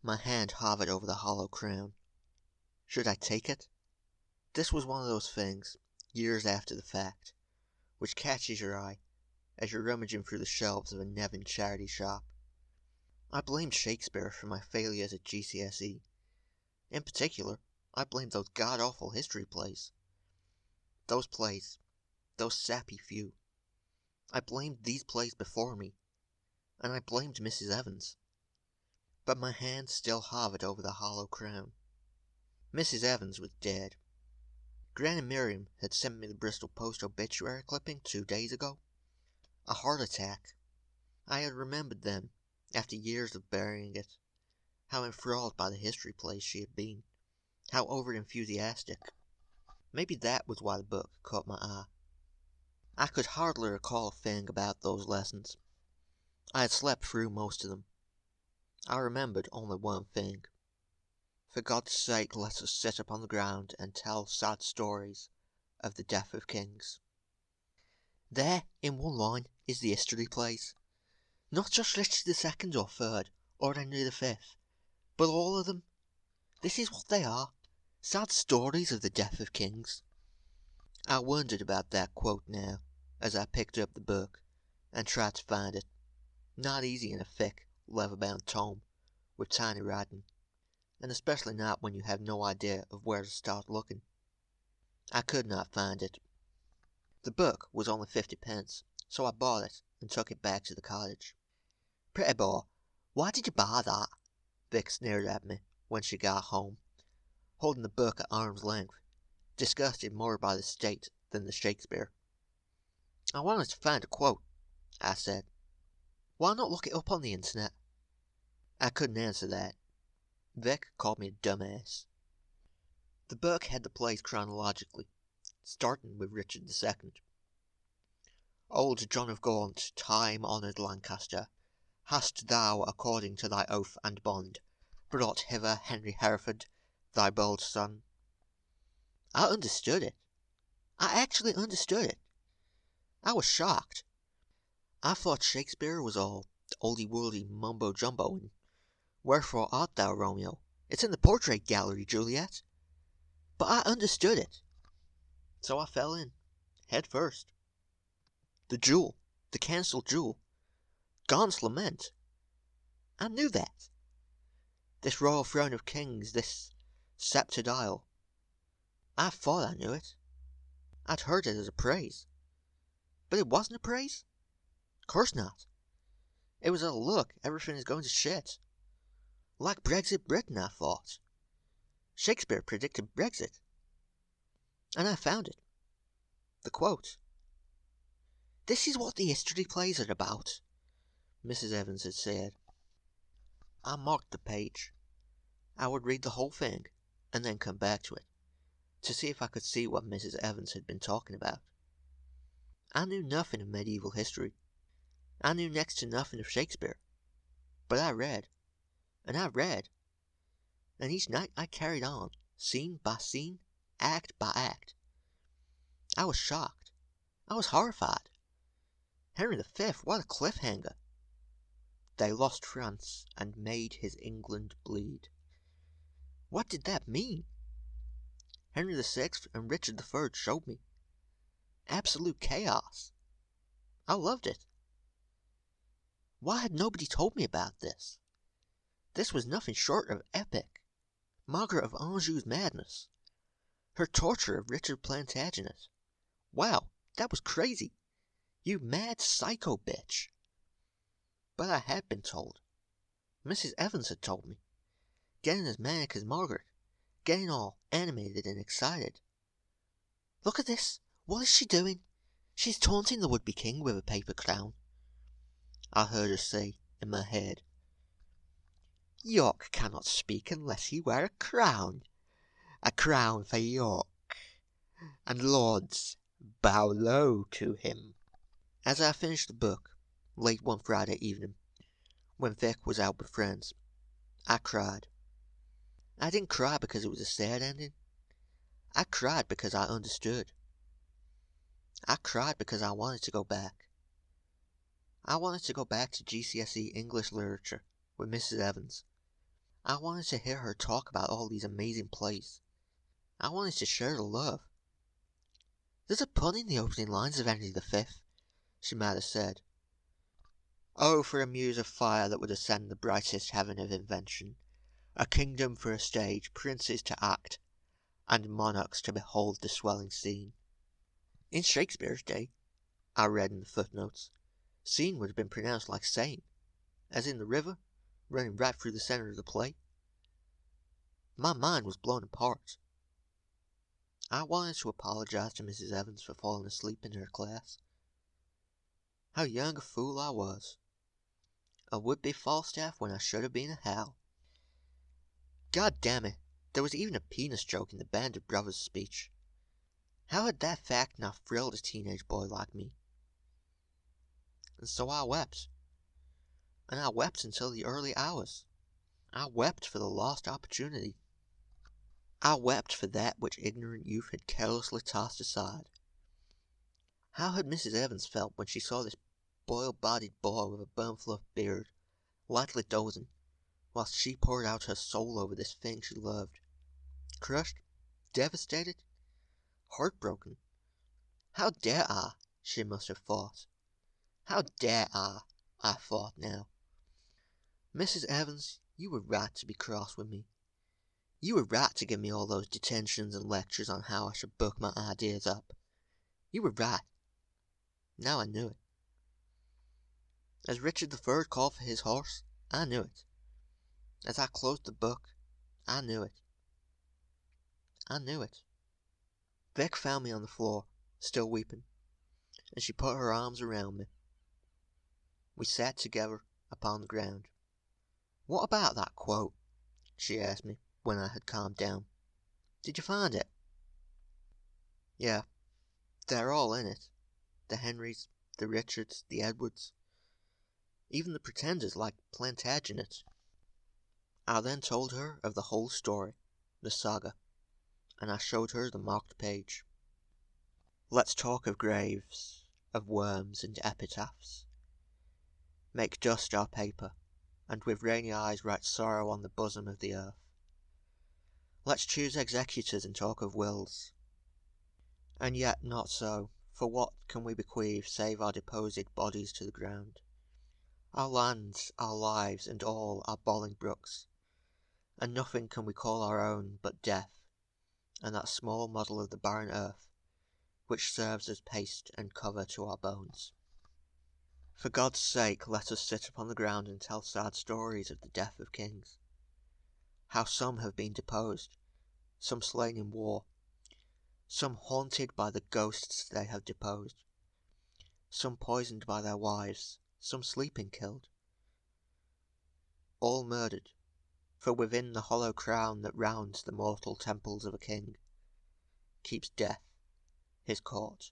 My hand hovered over the hollow crown. Should I take it? This was one of those things, years after the fact, which catches your eye as you're rummaging through the shelves of a Nevin charity shop. I blamed Shakespeare for my failures at GCSE. In particular, I blamed those god-awful history plays. Those plays, those sappy few. I blamed these plays before me, and I blamed Mrs. Evans. But my hand still hovered over the hollow crown. Mrs. Evans was dead. Gran and Miriam had sent me the Bristol Post obituary clipping 2 days ago. A heart attack. I had remembered then, after years of burying it, how enthralled by the history plays she had been, how over-enthusiastic. Maybe that was why the book caught my eye. I could hardly recall a thing about those lessons. I had slept through most of them. I remembered only one thing. For God's sake, let us sit upon the ground and tell sad stories of the death of kings. There, in one line, is the history plays. Not just Richard II or III, or Henry V, but all of them. This is what they are, sad stories of the death of kings. I wondered about that quote now, as I picked up the book and tried to find it. Not easy in a thick, leather-bound tome with tiny writing, and especially not when you have no idea of where to start looking. I could not find it. The book was only 50p, so I bought it and took it back to the cottage. Pretty boy, why did you buy that? Vic sneered at me when she got home, holding the book at arm's length, disgusted more by the state than the Shakespeare. I wanted to find a quote, I said. Why not look it up on the internet? I couldn't answer that. Vic called me a dumbass. The book had the plays chronologically, starting with Richard II. Old John of Gaunt, time-honoured Lancaster, hast thou, according to thy oath and bond, brought hither Henry Hereford, thy bold son? I understood it. I actually understood it. I was shocked. I thought Shakespeare was all oldie-worldy mumbo-jumbo, and wherefore art thou, Romeo? It's in the portrait gallery, Juliet. But I understood it. So I fell in, head first. The jewel, the cancelled jewel, Gaunt's lament. I knew that. This royal throne of kings, this sceptred isle. I thought I knew it. I'd heard it as a praise. But it wasn't a praise? Course not. It was a look, everything is going to shit. Like Brexit Britain, I thought. Shakespeare predicted Brexit. And I found it. The quote. This is what the history plays are about, Mrs. Evans had said. I marked the page. I would read the whole thing, and then come back to it, to see if I could see what Mrs. Evans had been talking about. I knew nothing of medieval history. I knew next to nothing of Shakespeare. But I read, and I read, and each night I carried on, scene by scene, act by act. I was shocked. I was horrified. Henry V, what a cliffhanger. They lost France and made his England bleed. What did that mean? Henry VI and Richard III showed me. Absolute chaos. I loved it. Why had nobody told me about this? This was nothing short of epic. Margaret of Anjou's madness. Her torture of Richard Plantagenet. Wow, that was crazy. You mad psycho bitch. But I had been told. Mrs. Evans had told me. Getting as manic as Margaret. Getting all animated and excited. Look at this. What is she doing? She's taunting the would-be king with a paper crown. I heard her say in my head. York cannot speak unless he wear a crown. A crown for York. And lords, bow low to him. As I finished the book, late one Friday evening, when Vic was out with friends, I cried. I didn't cry because it was a sad ending. I cried because I understood. I cried because I wanted to go back. I wanted to go back to GCSE English literature with Mrs. Evans. I wanted to hear her talk about all these amazing plays. I wanted to share the love. There's a pun in the opening lines of Henry V, she might have said. Oh, for a muse of fire that would ascend the brightest heaven of invention, a kingdom for a stage, princes to act, and monarchs to behold the swelling scene. In Shakespeare's day, I read in the footnotes, scene would have been pronounced like saying, as in the river, running right through the centre of the play. My mind was blown apart. I wanted to apologize to Mrs. Evans for falling asleep in her class. How young a fool I was. A would-be Falstaff when I should have been a Hal. God damn it, there was even a penis joke in the Band of Brothers speech. How had that fact not thrilled a teenage boy like me? And so I wept. And I wept until the early hours. I wept for the lost opportunity. I wept for that which ignorant youth had carelessly tossed aside. How had Mrs. Evans felt when she saw this boiled-bodied boy with a bone-fluffed beard, lightly dozing, whilst she poured out her soul over this thing she loved? Crushed? Devastated? Heartbroken? How dare I? She must have thought. How dare I thought now. Mrs. Evans, you were right to be cross with me. You were right to give me all those detentions and lectures on how I should book my ideas up. You were right. Now I knew it. As Richard III called for his horse, I knew it. As I closed the book, I knew it. I knew it. Beck found me on the floor, still weeping, and she put her arms around me. We sat together upon the ground. What about that quote? She asked me when I had calmed down. Did you find it? Yeah, they're all in it. The Henrys, the Richards, the Edwards. Even the pretenders like Plantagenet. I then told her of the whole story, the saga, and I showed her the marked page. Let's talk of graves, of worms and epitaphs. Make dust our paper, and with rainy eyes write sorrow on the bosom of the earth. Let's choose executors and talk of wills. And yet not so, for what can we bequeath save our deposed bodies to the ground? Our lands, our lives, and all are Bolingbroke's, and nothing can we call our own but death, and that small model of the barren earth, which serves as paste and cover to our bones. For God's sake, let us sit upon the ground and tell sad stories of the death of kings. How some have been deposed, some slain in war, some haunted by the ghosts they have deposed, some poisoned by their wives, some sleeping killed. All murdered, for within the hollow crown that rounds the mortal temples of a king, keeps death his court.